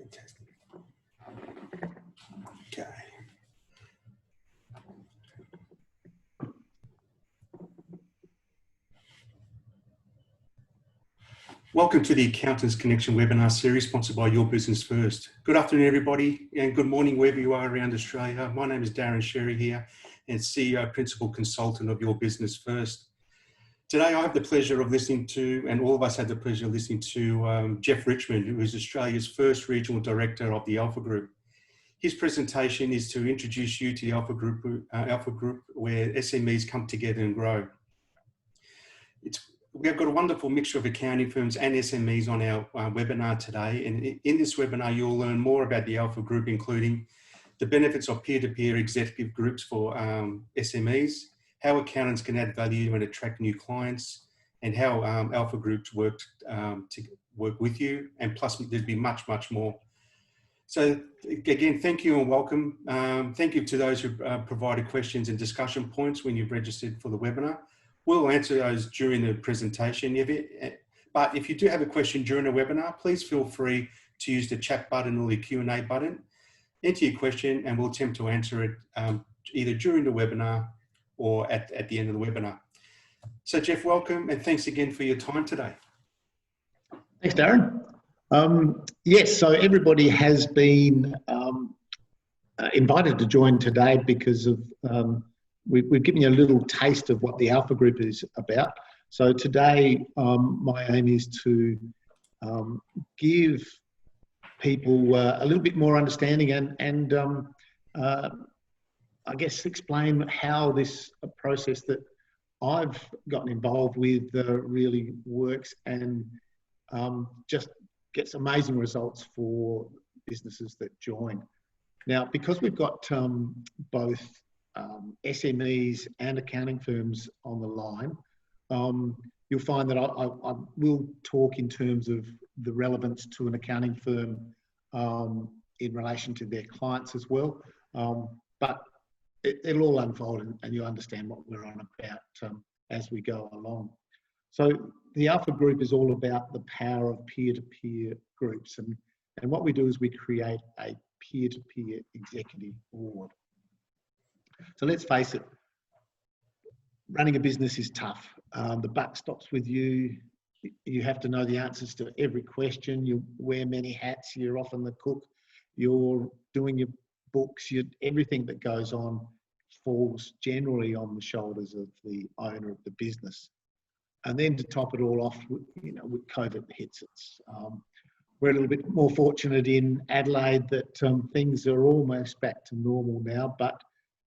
Fantastic. Okay. Welcome to the Accountants Connection webinar series sponsored by Your Business First. Good afternoon, everybody, and good morning wherever you are around Australia. My name is Darren Xerri here, and CEO, Principal Consultant of Your Business First. Today, I have the pleasure of listening to, and all of us had the pleasure of listening to Geoff Richmond, who is Australia's first Regional Director of the Alpha Group. His presentation is to introduce you to the Alpha Group where SMEs come together and grow. We've got a wonderful mixture of accounting firms and SMEs on our webinar today. And in this webinar, you'll learn more about the Alpha Group, including the benefits of peer-to-peer executive groups for SMEs, how accountants can add value and attract new clients, and how Alpha Groups work to work with you. And plus, there'd be much, much more. So again, thank you and welcome. Thank you to those who provided questions and discussion points when you've registered for the webinar. We'll answer those during the presentation. But if you do have a question during the webinar, please feel free to use the chat button or the Q&A button. Enter your question and we'll attempt to answer it either during the webinar or at the end of the webinar. So Geoff, welcome and thanks again for your time today. Thanks, Darren. Yes, so everybody has been invited to join today because of we've given you a little taste of what the Alpha Group is about. So today, my aim is to give people a little bit more understanding and I guess explain how this process that I've gotten involved with really works and just gets amazing results for businesses that join. Now, because we've got both SMEs and accounting firms on the line, you'll find that I will talk in terms of the relevance to an accounting firm in relation to their clients as well. But it'll all unfold and you'll understand what we're on about as we go along. So the Alpha Group is all about the power of peer-to-peer groups. And what we do is we create a peer-to-peer executive board. So let's face it, running a business is tough. The buck stops with you. You have to know the answers to every question. You wear many hats. You're often the cook. You're doing your books. Everything that goes on falls generally on the shoulders of the owner of the business. And then to top it all off, with COVID hits, we're a little bit more fortunate in Adelaide that things are almost back to normal now, but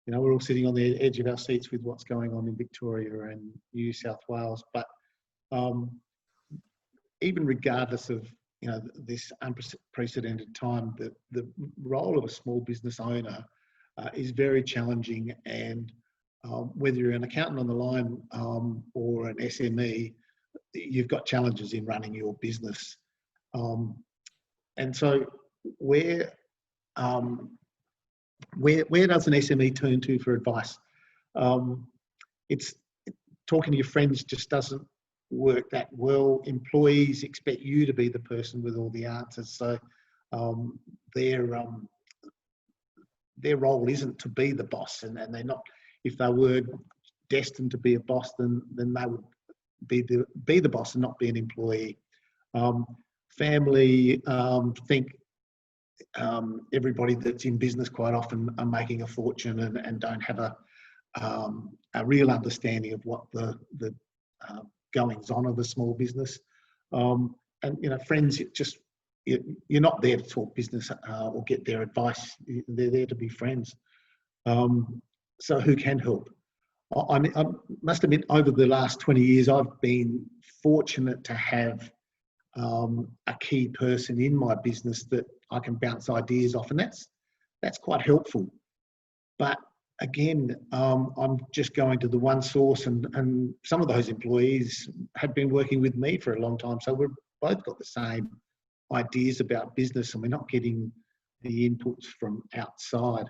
we're all sitting on the edge of our seats with what's going on in Victoria and New South Wales. But even regardless of this unprecedented time, the role of a small business owner is very challenging. And whether you're an accountant on the line or an SME, you've got challenges in running your business. And so where does an SME turn to for advice? It's talking to your friends just doesn't work that well. Employees expect you to be the person with all the answers. So their role isn't to be the boss, and they're not. If they were destined to be a boss, then they would be the boss and not be an employee. Family think everybody that's in business quite often are making a fortune and don't have a real understanding of what the goings on of a small business. And friends, you're not there to talk business or get their advice. They're there to be friends. So who can help? I must admit, over the last 20 years, I've been fortunate to have a key person in my business that I can bounce ideas off, and that's quite helpful. But again, I'm just going to the one source, and some of those employees had been working with me for a long time, so we've both got the same ideas about business, and we're not getting the inputs from outside.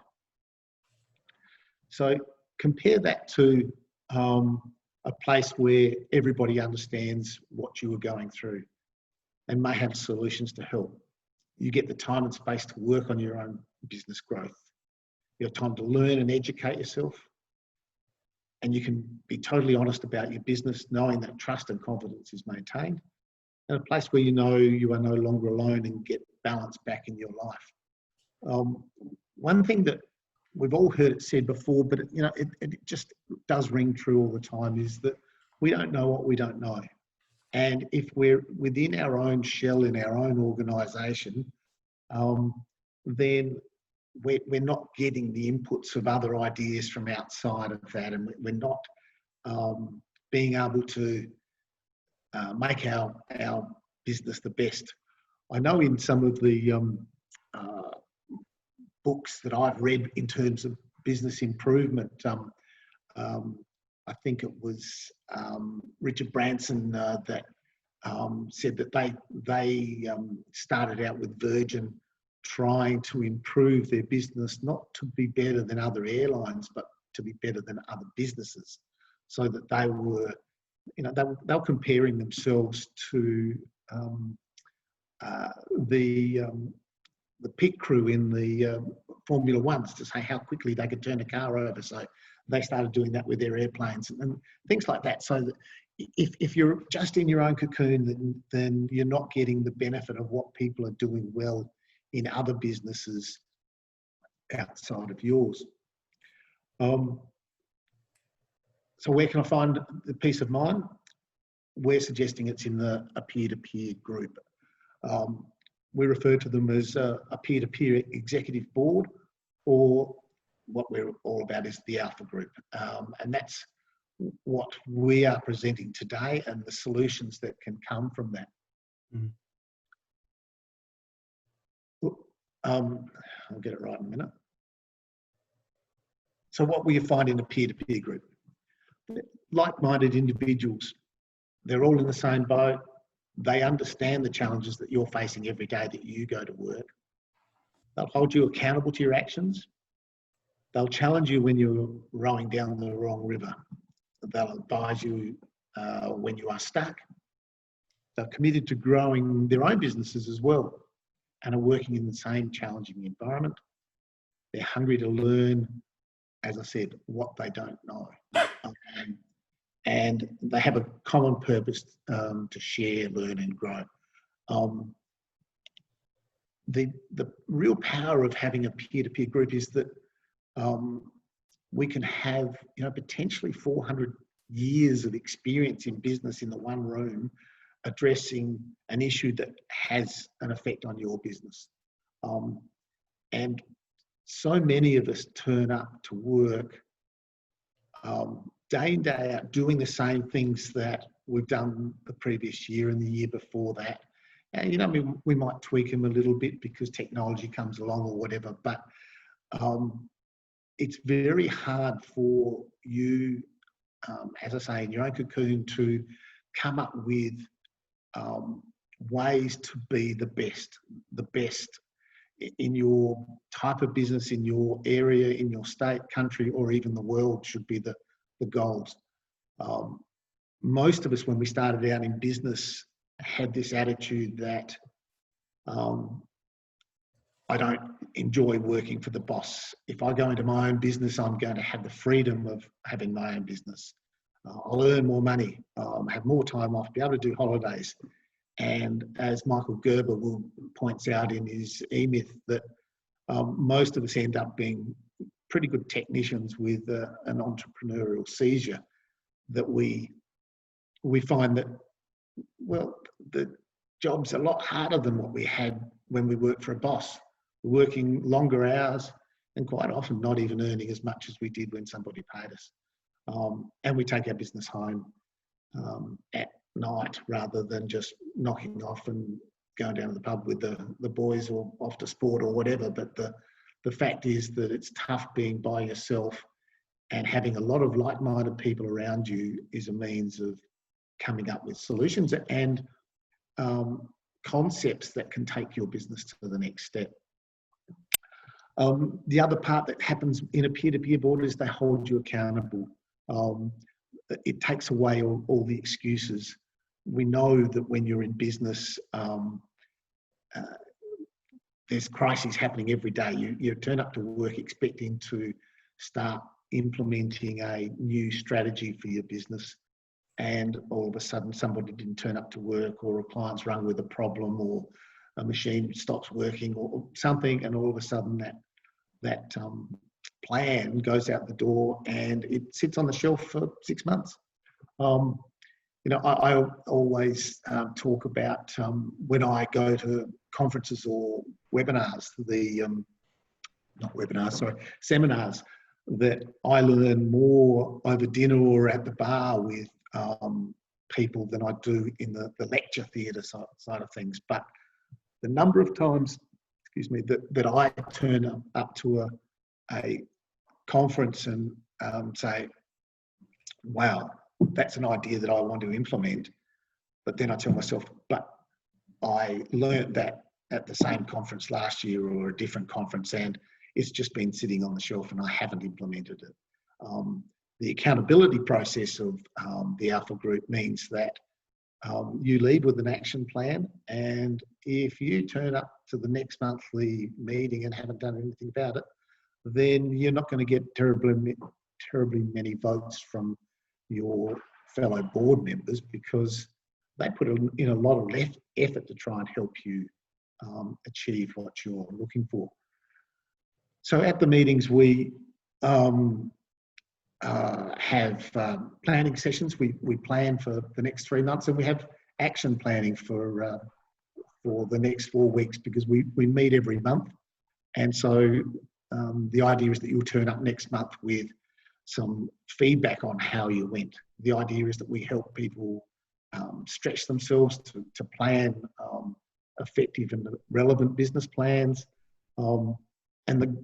So compare that to a place where everybody understands what you are going through and may have solutions to help. you get the time and space to work on your own business growth. You have time to learn and educate yourself. And you can be totally honest about your business, knowing that trust and confidence is maintained. And a place where you know you are no longer alone and get balance back in your life. One thing that we've all heard it said before, but it just does ring true all the time, is that we don't know what we don't know. And if we're within our own shell in our own organisation, then we're not getting the inputs of other ideas from outside of that, and we're not being able to make our business the best. I know in some of the books that I've read in terms of business improvement, I think it was Richard Branson that said that they started out with Virgin trying to improve their business, not to be better than other airlines, but to be better than other businesses, so that they were, they were comparing themselves to the pit crew in the Formula Ones to say how quickly they could turn a car over. So they started doing that with their airplanes and things like that. So that if you're just in your own cocoon, then you're not getting the benefit of what people are doing well in other businesses outside of yours. So where can I find the peace of mind? We're suggesting it's in a peer-to-peer group. We refer to them as a peer-to-peer executive board, or what we're all about is the Alpha Group. And that's what we are presenting today and the solutions that can come from that. I'll get it right in a minute. So what will you find in a peer-to-peer group? Like-minded individuals. They're all in the same boat. They understand the challenges that you're facing every day that you go to work. They'll hold you accountable to your actions. They'll challenge you when you're rowing down the wrong river. They'll advise you when you are stuck. They're committed to growing their own businesses as well and are working in the same challenging environment. They're hungry to learn, as I said, what they don't know. And they have a common purpose to share, learn and grow. The real power of having a peer-to-peer group is that we can have potentially 400 years of experience in business in the one room, addressing an issue that has an effect on your business. And so many of us turn up to work day in, day out, doing the same things that we've done the previous year and the year before that. And, we might tweak them a little bit because technology comes along or whatever, but it's very hard for you, as I say, in your own cocoon, to come up with ways to be the best in your type of business, in your area, in your state, country, or even the world should be the goals. Most of us, when we started out in business, had this attitude that I don't enjoy working for the boss. If I go into my own business, I'm going to have the freedom of having my own business. I'll earn more money, have more time off, be able to do holidays. And as Michael Gerber points out in his E-Myth, that most of us end up being pretty good technicians with an entrepreneurial seizure, that we find that, well, the job's a lot harder than what we had when we worked for a boss. We're working longer hours and quite often not even earning as much as we did when somebody paid us. And we take our business home at night rather than just knocking off and going down to the pub with the boys or off to sport or whatever. But the fact is that it's tough being by yourself, and having a lot of like-minded people around you is a means of coming up with solutions and concepts that can take your business to the next step. The other part that happens in a peer-to-peer board is they hold you accountable. It takes away all the excuses. We know that when you're in business, there's crises happening every day. You turn up to work expecting to start implementing a new strategy for your business, and all of a sudden somebody didn't turn up to work, or a client's rung with a problem, or a machine stops working or something, and all of a sudden that plan goes out the door and it sits on the shelf for 6 months. I always talk about when I go to conferences or webinars, seminars, that I learn more over dinner or at the bar with people than I do in the lecture theatre side of things. But the number of times, that I turn up to a conference and say, wow, that's an idea that I want to implement. But then I tell myself, but I learned that at the same conference last year or a different conference, and it's just been sitting on the shelf and I haven't implemented it. The accountability process of the Alpha Group means that you lead with an action plan, and if you turn up to the next monthly meeting and haven't done anything about it, then you're not going to get terribly many votes from your fellow board members, because they put in a lot of effort to try and help you achieve what you're looking for. So at the meetings, we have planning sessions. We plan for the next 3 months, and we have action planning for the next 4 weeks, because we meet every month. And so the idea is that you'll turn up next month with some feedback on how you went. The idea is that we help people stretch themselves to plan effective and relevant business plans. And the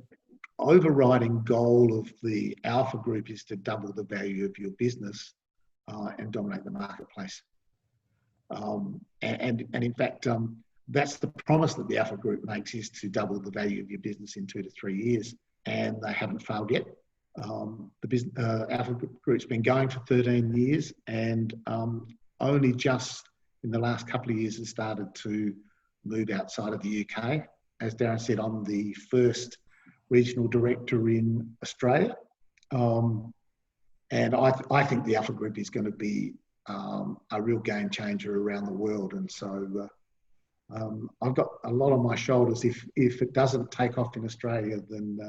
overriding goal of the Alpha Group is to double the value of your business and dominate the marketplace. And in fact, that's the promise that the Alpha Group makes, is to double the value of your business in 2 to 3 years. And they haven't failed yet. The Alpha Group's been going for 13 years, and only just in the last couple of years has started to move outside of the UK. As Darren said, I'm the first regional director in Australia. And I think the Alpha Group is going to be a real game changer around the world. And so I've got a lot on my shoulders. If it doesn't take off in Australia, then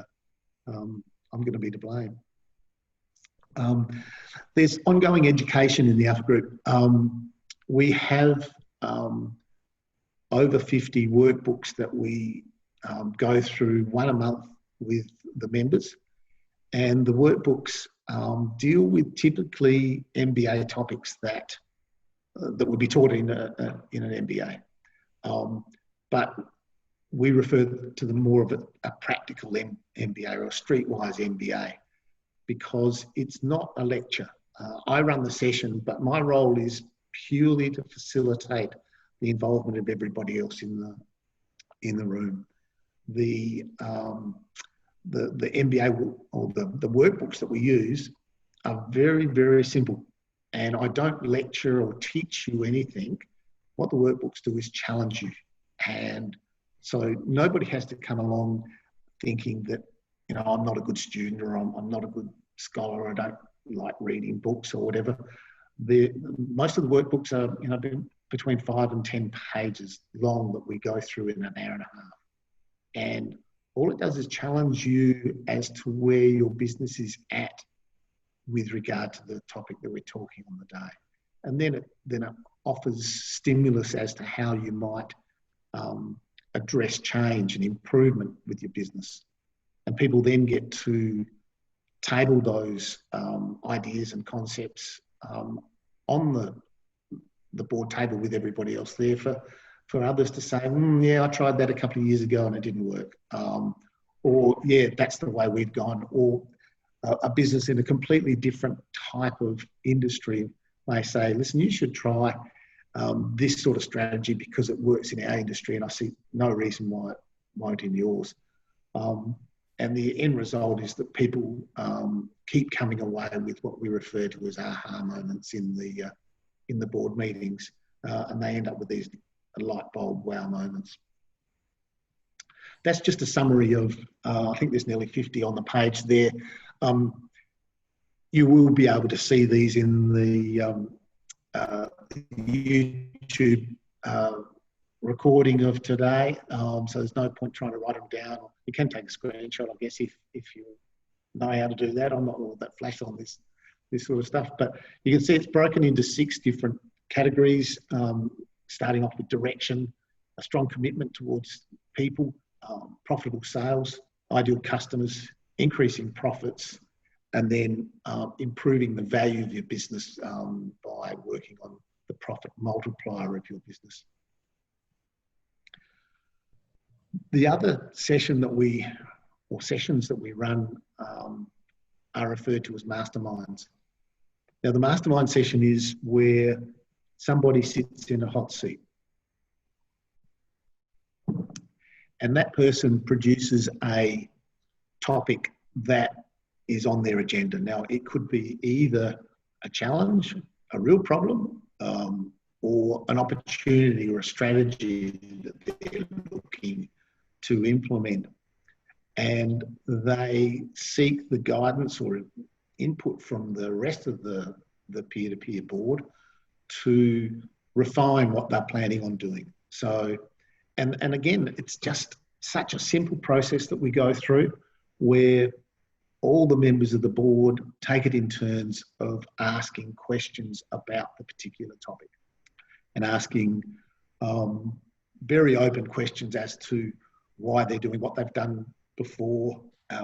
I'm going to be to blame. There's ongoing education in the Alpha Group. We have over 50 workbooks that we go through, one a month, with the members. And the workbooks deal with typically MBA topics that would be taught in an MBA. But we refer to them more of a practical MBA or a streetwise MBA, because it's not a lecture. I run the session, but my role is purely to facilitate the involvement of everybody else in the room. The MBA or the workbooks that we use are very, very simple, and I don't lecture or teach you anything. What the workbooks do is challenge you, and so nobody has to come along thinking that, I'm not a good student, or I'm not a good scholar, or I don't like reading books or whatever. Most of the workbooks are between 5 and 10 pages long that we go through in an hour and a half. And all it does is challenge you as to where your business is at with regard to the topic that we're talking on the day. And then it offers stimulus as to how you might address change and improvement with your business. And people then get to table those ideas and concepts on the board table with everybody else there for others to say, yeah, I tried that a couple of years ago and it didn't work. Or, yeah, that's the way we've gone. Or a business in a completely different type of industry may say, listen, you should try this sort of strategy because it works in our industry and I see no reason why it won't in yours. And the end result is that people keep coming away with what we refer to as aha moments in the board meetings, and they end up with these light bulb wow moments. that's just a summary of, I think there's nearly 50 on the page there. You will be able to see these in the YouTube recording of today. So there's no point trying to write them down. You can take a screenshot, I guess, if you know how to do that. I'm not all that flash on this sort of stuff, but you can see it's broken into 6 different categories, starting off with direction, a strong commitment towards people, profitable sales, ideal customers, increasing profits, and then improving the value of your business by working on the profit multiplier of your business. The other session sessions that we run are referred to as masterminds. Now, the mastermind session is where somebody sits in a hot seat and that person produces a topic that is on their agenda. Now, it could be either a challenge, a real problem, or an opportunity or a strategy that they're looking to implement. And they seek the guidance or input from the rest of the peer-to-peer board to refine what they're planning on doing. So, and again, it's just such a simple process that we go through where all the members of the board take it in turns of asking questions about the particular topic and asking very open questions as to why they're doing what they've done before,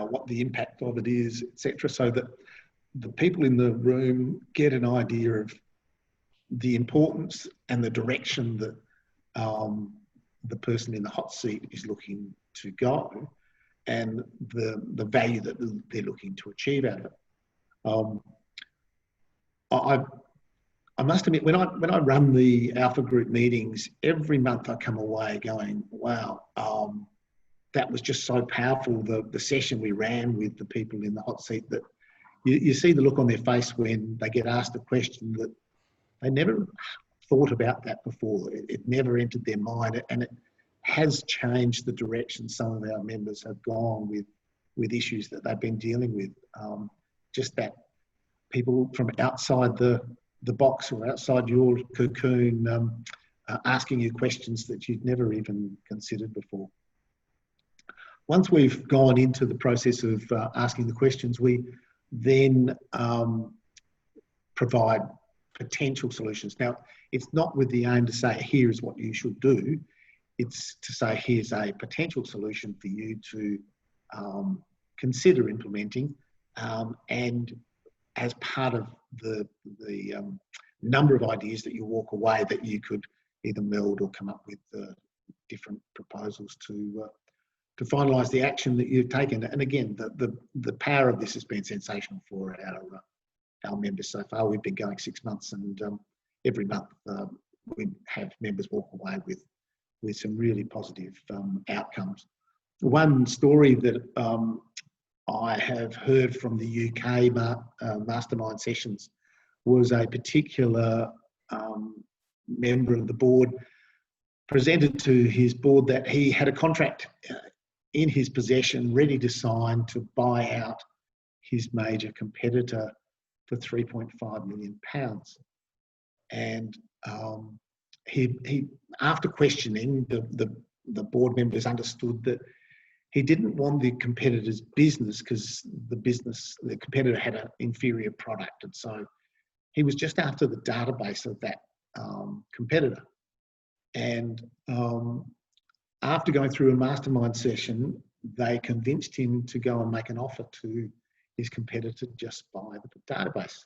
what the impact of it is, etc., so that the people in the room get an idea of the importance and the direction that the person in the hot seat is looking to go, and the value that they're looking to achieve out of it. I must admit, when I run the Alpha Group meetings, every month I come away going, wow, that was just so powerful, the session we ran with the people in the hot seat, that you see the look on their face when they get asked a question that they never thought about that before. It never entered their mind, and it has changed the direction some of our members have gone with issues that they've been dealing with. Just that people from outside the box or outside your cocoon asking you questions that you'd never even considered before. Once we've gone into the process of asking the questions, we then provide potential solutions. Now, it's not with the aim to say, here's what you should do. It's to say, here's a potential solution for you to consider implementing, and as part of the number of ideas that you walk away, that you could either meld or come up with different proposals to finalise the action that you've taken. And again, the power of this has been sensational for our members so far. We've been going 6 months, and every month we have members walk away with some really positive outcomes. One story that I have heard from the UK mastermind sessions was a particular member of the board presented to his board that he had a contract in his possession ready to sign to buy out his major competitor for £3.5 million. And he after questioning, the board members understood that he didn't want the competitor's business because the competitor had an inferior product, and so he was just after the database of that competitor. And after going through a mastermind session, they convinced him to go and make an offer to his competitor to just buy the database.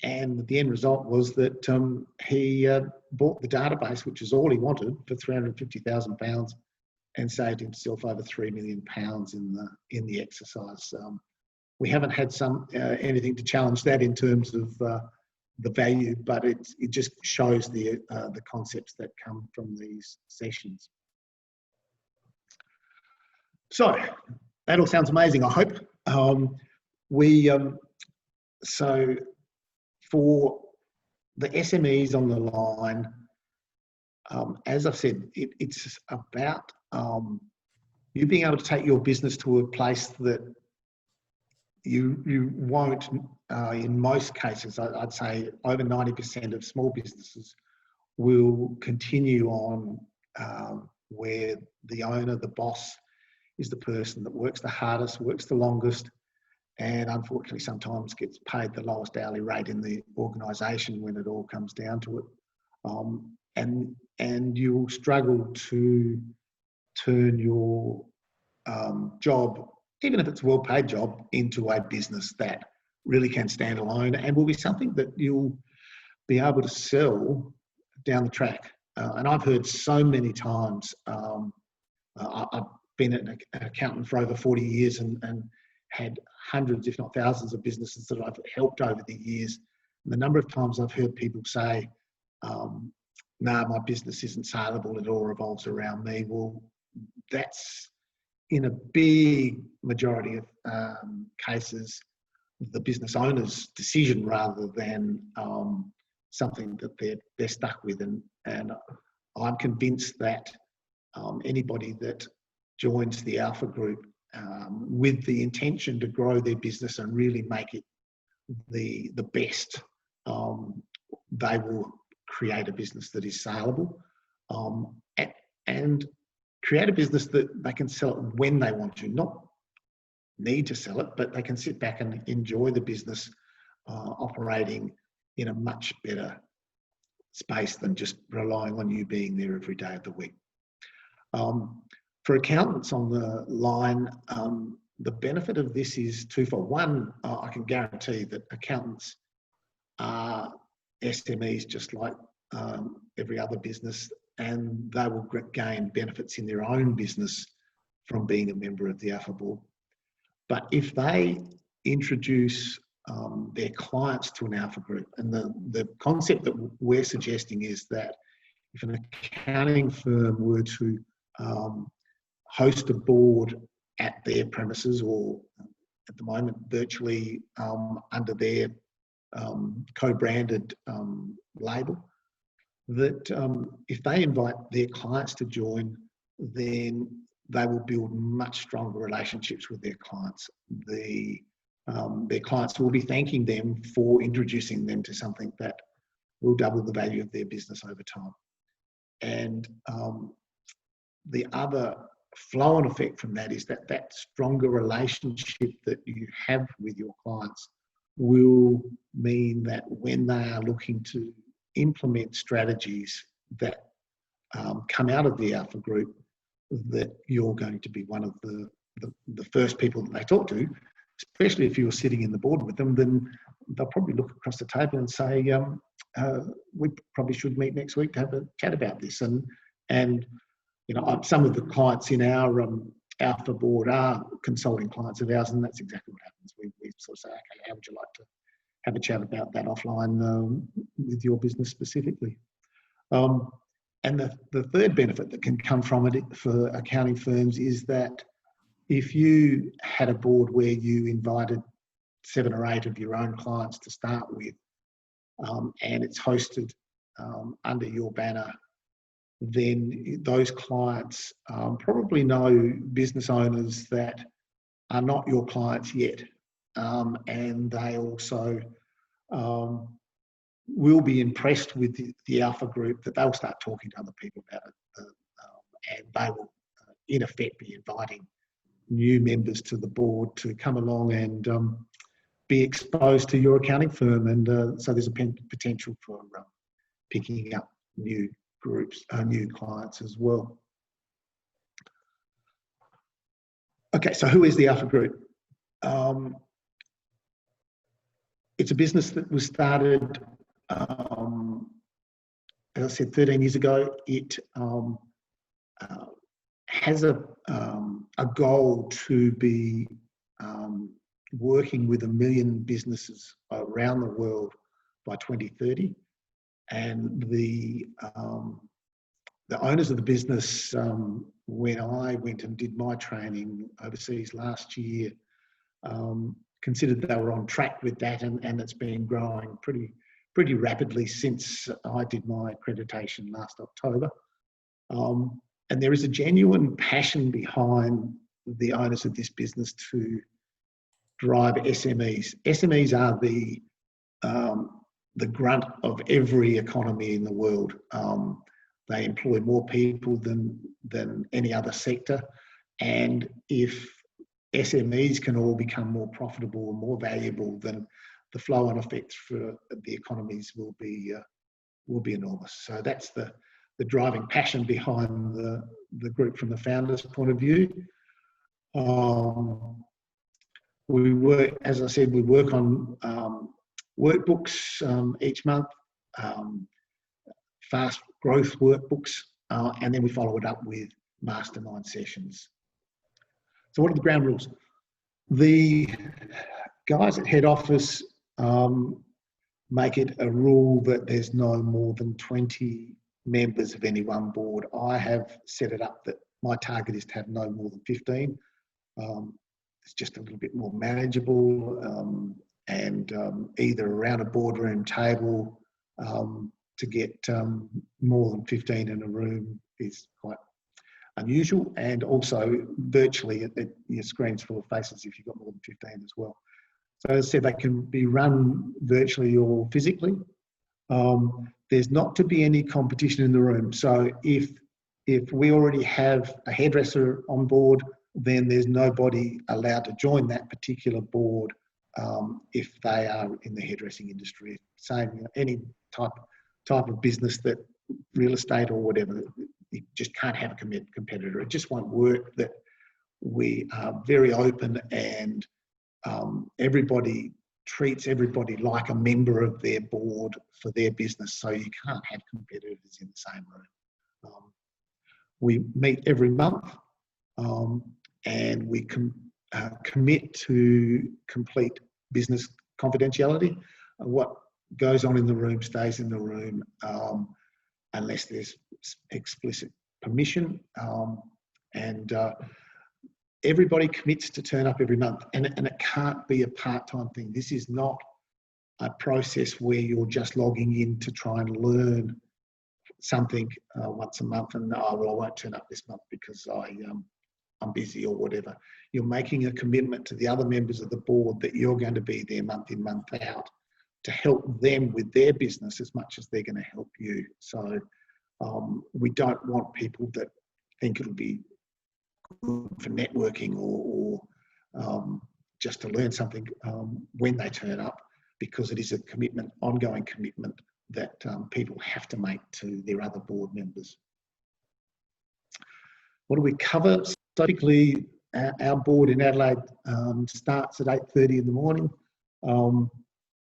And the end result was that he bought the database, which is all he wanted, for £350,000, and saved himself over £3 million in the exercise. We haven't had anything to challenge that in terms of the value, but it just shows the concepts that come from these sessions. So that all sounds amazing, I hope. So for the SMEs on the line, as I've said, it's about you being able to take your business to a place that you won't, in most cases, I'd say over 90% of small businesses will continue on where the owner, the boss, is the person that works the hardest, works the longest, and unfortunately sometimes gets paid the lowest hourly rate in the organisation when it all comes down to it. And you'll struggle to turn your job, even if it's a well-paid job, into a business that really can stand alone and will be something that you'll be able to sell down the track. And I've heard so many times, I've been an accountant for over 40 years and had hundreds, if not thousands, of businesses that I've helped over the years. And the number of times I've heard people say, no, my business isn't saleable, it all revolves around me. Well, that's in a big majority of cases the business owner's decision rather than something that they're stuck with. And I'm convinced that anybody that joins the Alpha Group with the intention to grow their business and really make it the best, they will create a business that is saleable and create a business that they can sell it when they want to, not need to sell it, but they can sit back and enjoy the business operating in a much better space than just relying on you being there every day of the week. For accountants on the line, the benefit of this is twofold. One, I can guarantee that accountants are SMEs just like every other business, and they will gain benefits in their own business from being a member of the Alpha Board. But if they introduce their clients to an Alpha Group, and the concept that we're suggesting is that if an accounting firm were to host a board at their premises, or at the moment virtually under their co-branded label, that if they invite their clients to join, then they will build much stronger relationships with their clients. Their clients will be thanking them for introducing them to something that will double the value of their business over time. And the other flow-on effect from that is that stronger relationship that you have with your clients will mean that when they are looking to implement strategies that come out of the Alpha Group, that you're going to be one of the first people that they talk to, especially if you're sitting in the board with them. Then they'll probably look across the table and say, we probably should meet next week to have a chat about this. And you know, some of the clients in our Alpha Board are consulting clients of ours, and that's exactly what happens. We sort of say, okay, how would you like to have a chat about that offline with your business specifically? And the third benefit that can come from it for accounting firms is that if you had a board where you invited 7 or 8 of your own clients to start with, and it's hosted under your banner, then those clients probably know business owners that are not your clients yet. And they also will be impressed with the Alpha Group, that they'll start talking to other people about it. And they will, in effect, be inviting new members to the board to come along and be exposed to your accounting firm. And so there's a potential for picking up new groups, new clients as well. Okay, so who is the Alpha Group? It's a business that was started, as I said, 13 years ago. It has a goal to be working with 1 million businesses around the world by 2030. And the owners of the business, when I went and did my training overseas last year, considered they were on track with that, and it's been growing pretty rapidly since I did my accreditation last October. and there is a genuine passion behind the owners of this business to drive SMEs. SMEs are the grunt of every economy in the world. They employ more people than any other sector. And if SMEs can all become more profitable and more valuable, then the flow-on effects for the economies will be enormous. So that's the driving passion behind the group from the founders' point of view. We work, as I said, we work on workbooks each month, fast growth workbooks, and then we follow it up with mastermind sessions. So what are the ground rules? The guys at head office make it a rule that there's no more than 20 members of any one board. I have set it up that my target is to have no more than 15. It's just a little bit more manageable, and either around a boardroom table to get more than 15 in a room is quite unusual, and also virtually your screen's full of faces if you've got more than 15 as well. So as I said, they can be run virtually or physically. There's not to be any competition in the room. So if we already have a hairdresser on board, then there's nobody allowed to join that particular board if they are in the hairdressing industry. Same, you know, any type of business, that real estate or whatever, you just can't have a competitor. It just won't work. That we are very open, and everybody treats everybody like a member of their board for their business, so you can't have competitors in the same room. We meet every month, and we commit to complete business confidentiality. What goes on in the room stays in the room unless there's explicit permission, and everybody commits to turn up every month, and it can't be a part-time thing. This is not a process where you're just logging in to try and learn something once a month and, oh, well, I won't turn up this month because I'm busy or whatever. You're making a commitment to the other members of the board that you're going to be there month in, month out to help them with their business as much as they're going to help you. So we don't want people that think it'll be good for networking or just to learn something when they turn up, because it is a commitment, ongoing commitment that people have to make to their other board members. What do we cover? So typically, our board in Adelaide starts at 8:30 in the morning.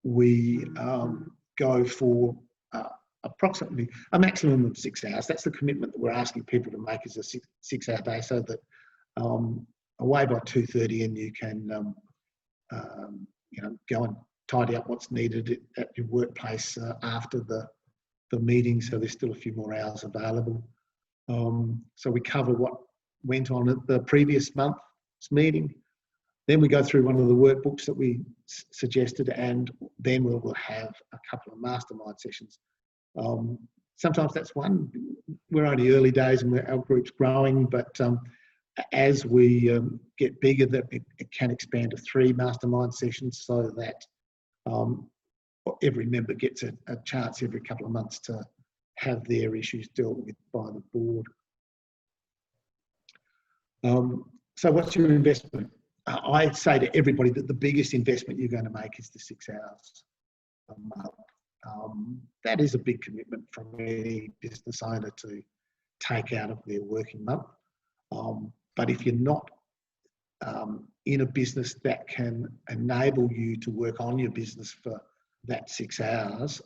We go for approximately a maximum of 6 hours. That's the commitment that we're asking people to make, is a six-hour day, so that away by 2:30 and you can go and tidy up what's needed at your workplace after the meeting, so there's still a few more hours available. So we cover what went on at the previous month's meeting. Then we go through one of the workbooks that we suggested, and then we will have a couple of mastermind sessions. Sometimes that's one. We're only early days and our group's growing, but as we get bigger, that it can expand to 3 mastermind sessions, so that every member gets a chance every couple of months to have their issues dealt with by the board. So what's your investment? I say to everybody that the biggest investment you're going to make is the 6 hours a month. That is a big commitment from any business owner to take out of their working month. But if you're not in a business that can enable you to work on your business for that 6 hours,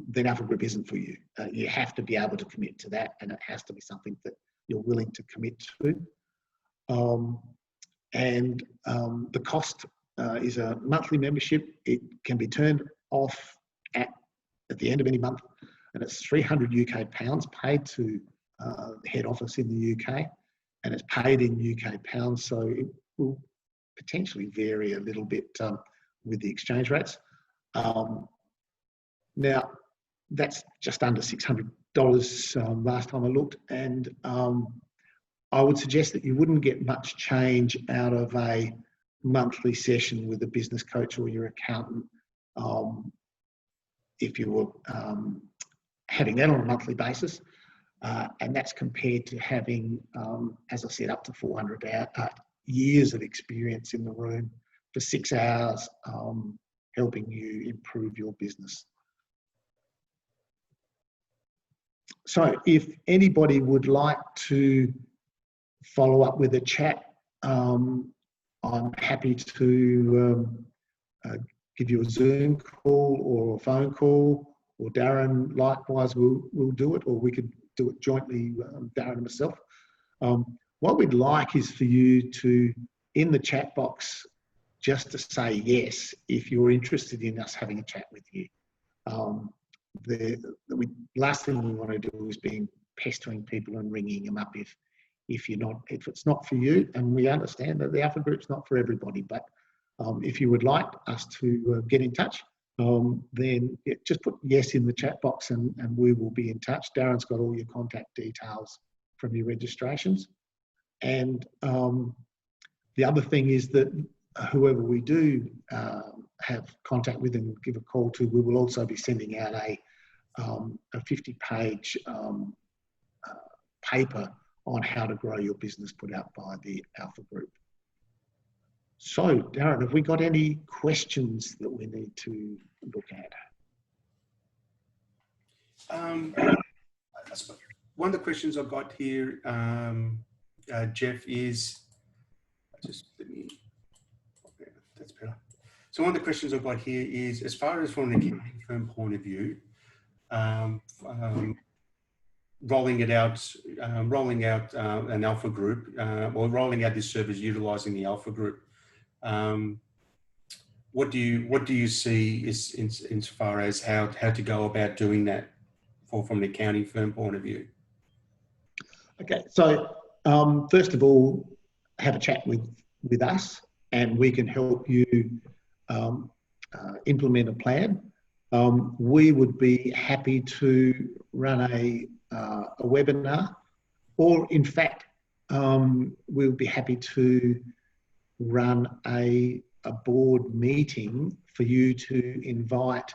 then Alpha Group isn't for you. You have to be able to commit to that, and it has to be something that you're willing to commit to. The cost is a monthly membership. It can be turned off at the end of any month, and it's 300 UK pounds paid to the head office in the UK, and it's paid in UK pounds, so it will potentially vary a little bit with the exchange rates. Now, that's just under $600 last time I looked, and I would suggest that you wouldn't get much change out of a monthly session with a business coach or your accountant if you were having that on a monthly basis. And that's compared to having, as I said, up to 400 years of experience in the room for 6 hours, helping you improve your business. So if anybody would like to follow up with a chat, I'm happy to give you a Zoom call or a phone call, or Darren likewise will do it, or we could do it jointly, Darren and myself. What we'd like is for you to, in the chat box, just to say yes if you're interested in us having a chat with you. The last thing we want to do is being pestering people and ringing them up if it's not for you. And we understand that the Alpha Group's not for everybody, but if you would like us to get in touch, then just put yes in the chat box and we will be in touch. Darren's got all your contact details from your registrations. And the other thing is that whoever we do have contact with and give a call to, we will also be sending out a 50-page paper on how to grow your business put out by the Alpha Group. So, Darren, have we got any questions that we need to look at? One of the questions I've got here, Geoff, is that's better. So one of the questions I've got here is, as far as from an accounting firm point of view, rolling out an Alpha Group, or rolling out this service utilising the Alpha Group. What do you see is in so far as how to go about doing that from an accounting firm point of view? Okay, so first of all, have a chat with us, and we can help you implement a plan. We would be happy to run a webinar, or in fact, we'll be happy to run a board meeting for you to invite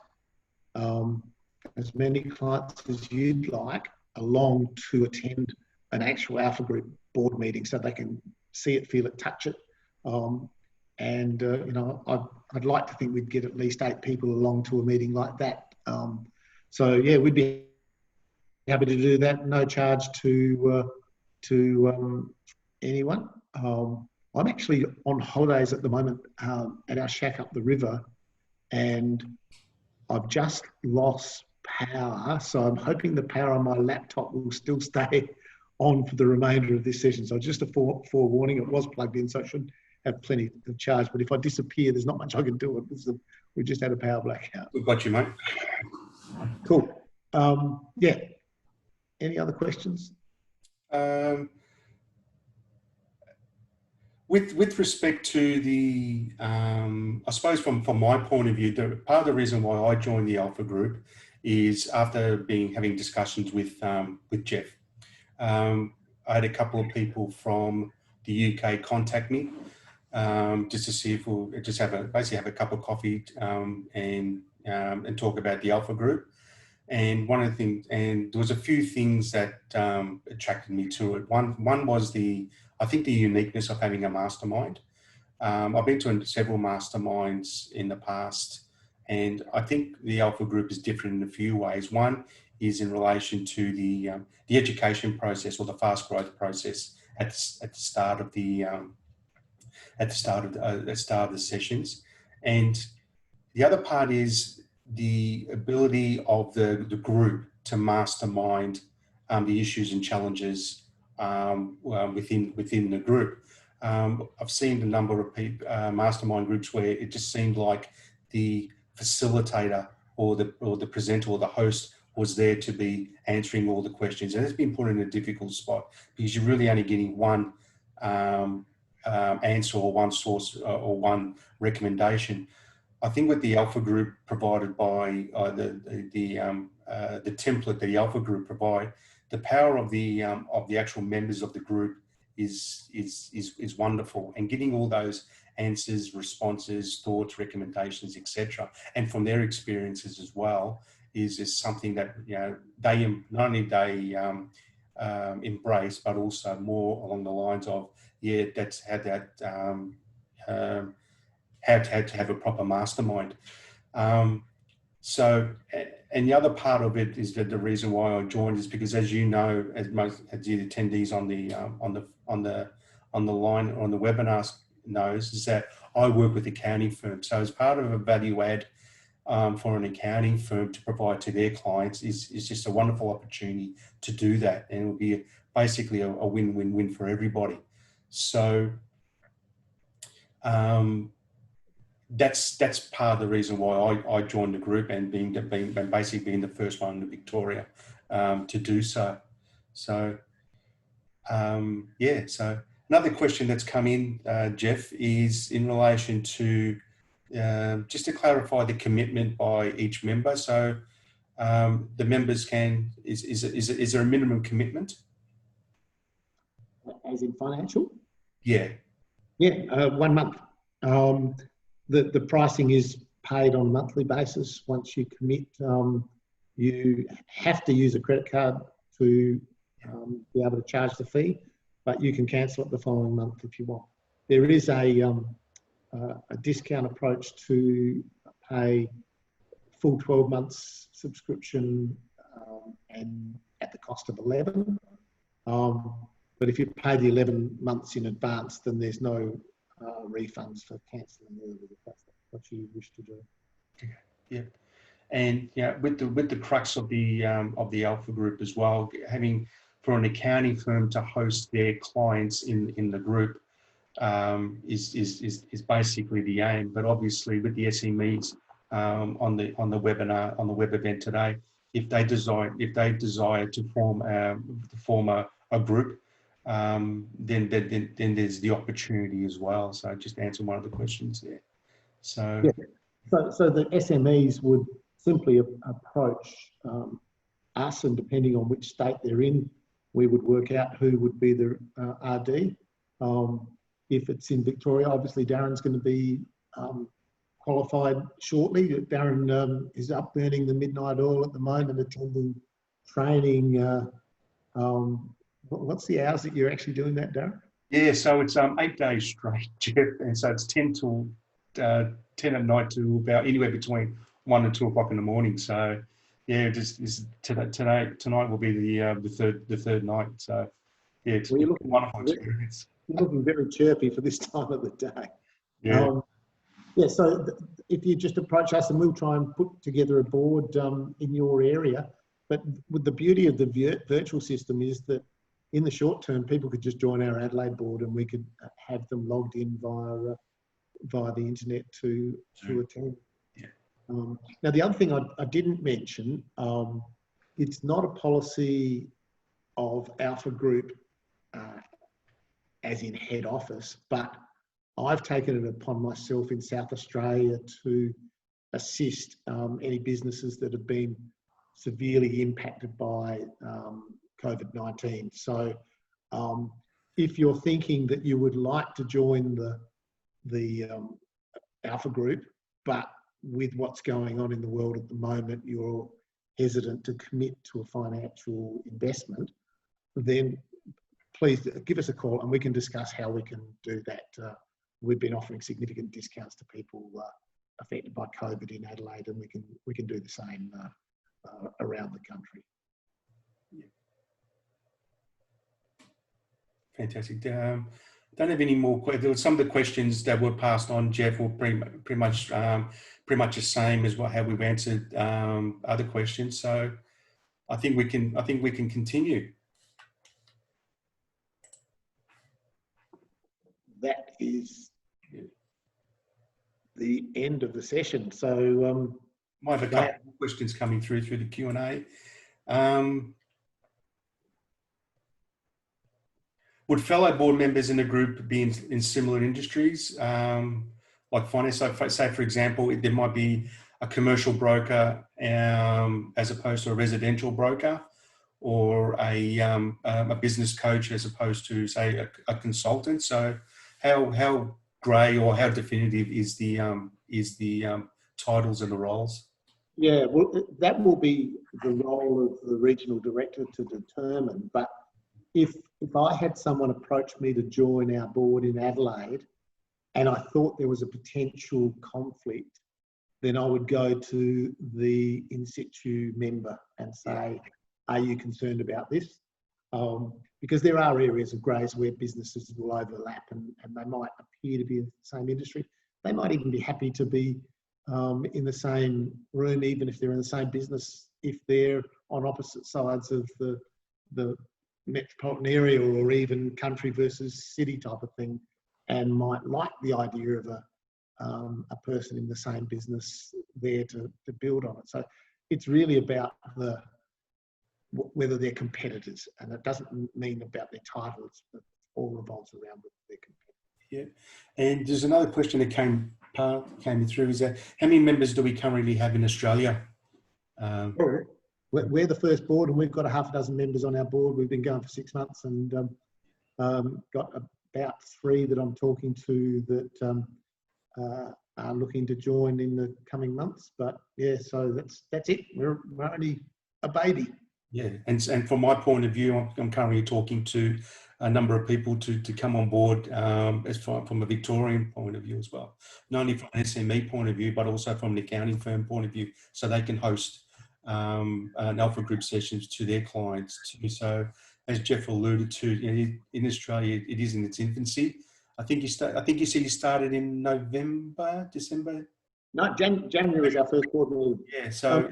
as many clients as you'd like along to attend an actual Alpha Group board meeting, so they can see it, feel it, touch it. And you know, I'd like to think we'd get at least 8 people along to a meeting like that. So yeah, we'd be happy to do that, no charge to anyone. I'm actually on holidays at the moment at our shack up the river, and I've just lost power. So I'm hoping the power on my laptop will still stay on for the remainder of this session. So just a forewarning, it was plugged in, so it should have plenty of charge. But if I disappear, there's not much I can do. We just had a power blackout. We've got you, mate. Cool. Yeah. Any other questions? With respect to the, I suppose from my point of view, part of the reason why I joined the Alpha Group is after having discussions with Geoff. I had a couple of people from the UK contact me just to see if we'll just basically have a cup of coffee and talk about the Alpha Group. And one of the things, and there was a few things that attracted me to it. One was I think the uniqueness of having a mastermind. I've been to several masterminds in the past, and I think the Alpha Group is different in a few ways. One is in relation to the education process, or the fast growth process at the start of the sessions, and the other part is the ability of the group to mastermind the issues and challenges within the group. I've seen a number of mastermind groups where it just seemed like the facilitator or the presenter or the host was there to be answering all the questions, and it's been put in a difficult spot because you're really only getting one answer or one source or one recommendation. I think with the Alpha Group provided by the template that the Alpha Group provide, the power of the actual members of the group is wonderful, and getting all those answers, responses, thoughts, recommendations, etc., and from their experiences as well, is something that they not only they embrace, but also more along the lines of that's had that had to have a proper mastermind. So, and the other part of it is that the reason why I joined is because, as you know, as the attendees on the line on the webinar knows, is that I work with accounting firms. So, as part of a value add for an accounting firm to provide to their clients is just a wonderful opportunity to do that, and it will be basically a win-win-win for everybody. So. That's part of the reason why I joined the group, and basically being the first one in Victoria to do so. So So another question that's come in, Geoff, is in relation to just to clarify the commitment by each member. So the members is there a minimum commitment? As in financial? Yeah. Yeah, 1 month. The pricing is paid on a monthly basis. Once you commit, you have to use a credit card to be able to charge the fee, but you can cancel it the following month if you want. There is a discount approach to pay full 12 months subscription and at the cost of 11. But if you pay the 11 months in advance, then there's no refunds for cancelling early if that's what you wish to do. Yeah, and with the crux of the Alpha Group as well, having for an accounting firm to host their clients in the group is basically the aim. But obviously, with the SMEs on the webinar, on the web event today, if they desire to form a group, then there's the opportunity as well. So just answer one of the questions there. So so the SMEs would simply approach us, and depending on which state they're in, we would work out who would be the RD. If it's in Victoria, obviously Darren's going to be qualified shortly. Darren is up burning the midnight oil at the moment, attending training. What's the hours that you're actually doing that, Darren? Yeah, so it's 8 days straight, Geoff, and so it's 10 at night to about anywhere between 1 and 2 o'clock in the morning. So yeah, tonight will be the third night. So yeah, it's a wonderful experience. You're looking very chirpy for this time of the day. Yeah. So if you just approach us, and we'll try and put together a board in your area. But with the beauty of the virtual system is that in the short term, people could just join our Adelaide board, and we could have them logged in via the internet to attend. Yeah. Now, the other thing I didn't mention, it's not a policy of Alpha Group as in head office, but I've taken it upon myself in South Australia to assist any businesses that have been severely impacted by COVID-19. So if you're thinking that you would like to join the Alpha Group, but with what's going on in the world at the moment, you're hesitant to commit to a financial investment, then please give us a call and we can discuss how we can do that. We've been offering significant discounts to people affected by COVID in Adelaide, and we can do the same around the country. Yeah. Fantastic. Don't have any more questions. Some of the questions that were passed on, Geoff, were pretty much the same as how we've answered other questions. So I think we can continue. That is the end of the session. So might have a couple of questions coming through the Q&A. Would fellow board members in the group be in similar industries, like finance? So say, for example, there might be a commercial broker as opposed to a residential broker, or a business coach as opposed to, say, a consultant. So how grey or how definitive is the titles and the roles? Yeah, well, that will be the role of the regional director to determine. But if I had someone approach me to join our board in Adelaide and I thought there was a potential conflict, then I would go to the in situ member and say, are you concerned about this? Because there are areas of greys where businesses will overlap and they might appear to be in the same industry. They might even be happy to be in the same room, even if they're in the same business, if they're on opposite sides of the metropolitan area or even country versus city type of thing, and might like the idea of a person in the same business there to build on it. So it's really about whether they're competitors, and it doesn't mean about their titles, but all revolves around whether they're competitors. Yeah, and there's another question that came through, is that how many members do we currently have in Australia? We're the first board, and we've got a half a dozen members on our board. We've been going for 6 months, and got about 3 that I'm talking to that are looking to join in the coming months. But yeah, so that's it. We're only a baby. Yeah, and from my point of view, I'm currently talking to a number of people to come on board as from a Victorian point of view as well, not only from an SME point of view, but also from an accounting firm point of view, so they can host an Alpha Group sessions to their clients too. So as Geoff alluded to, you know, in Australia, it is in its infancy. I think you said you started in November, December. No, January was our first board meeting. Yeah, so.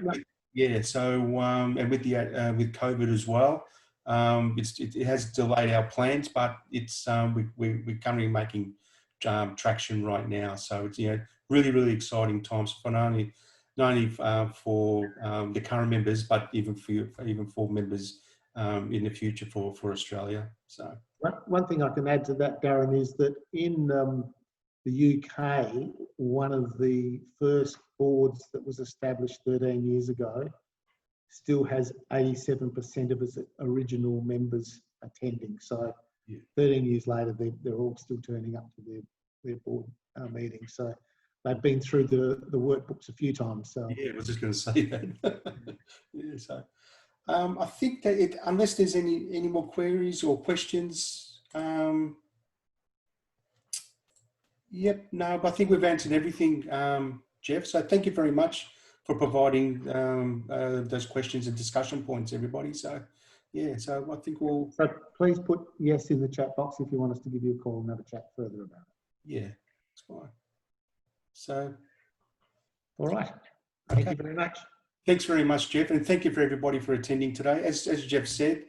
And with the with COVID as well, it has delayed our plans, but it's we're currently making traction right now. So it's, you know, really exciting times for not only for the current members, but even for members in the future for Australia. So one thing I can add to that, Darren, is that in the UK, one of the first boards that was established 13 years ago still has 87% of its original members attending. So 13 years later, they're all still turning up to their board meetings. So they've been through the workbooks a few times. So yeah, I was just going to say that. Yeah, so I think that unless there's any more queries or questions. Yep, no, but I think we've answered everything, Geoff. So thank you very much for providing those questions and discussion points, everybody. So yeah, so I think we'll. So please put yes in the chat box if you want us to give you a call and have a chat further about it. Yeah, that's fine. So. All right. Thank you very much. Thanks very much, Geoff, and thank you for everybody for attending today. As Geoff said,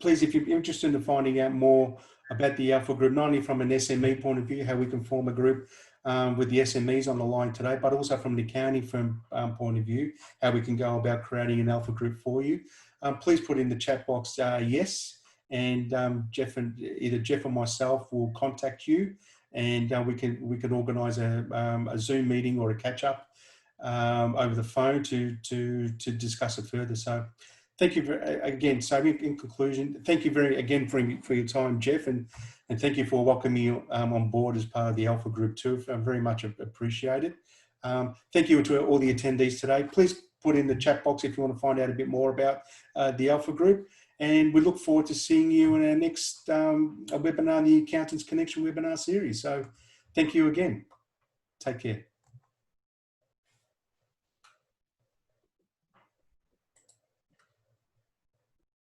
please, if you're interested in finding out more about the Alpha Group, not only from an SME point of view, how we can form a group with the SMEs on the line today, but also from an accounting firm point of view, how we can go about creating an Alpha Group for you. Please put in the chat box yes, and either Geoff or myself will contact you, and we can organise a Zoom meeting or a catch up over the phone to discuss it further. So thank you again. So in conclusion, thank you again for your time, Geoff, and thank you for welcoming me on board as part of the Alpha Group too. I very much appreciate it. Thank you to all the attendees today. Please put in the chat box if you want to find out a bit more about the Alpha Group, and we look forward to seeing you in our next webinar, the Accountants Connection webinar series. So thank you again. Take care.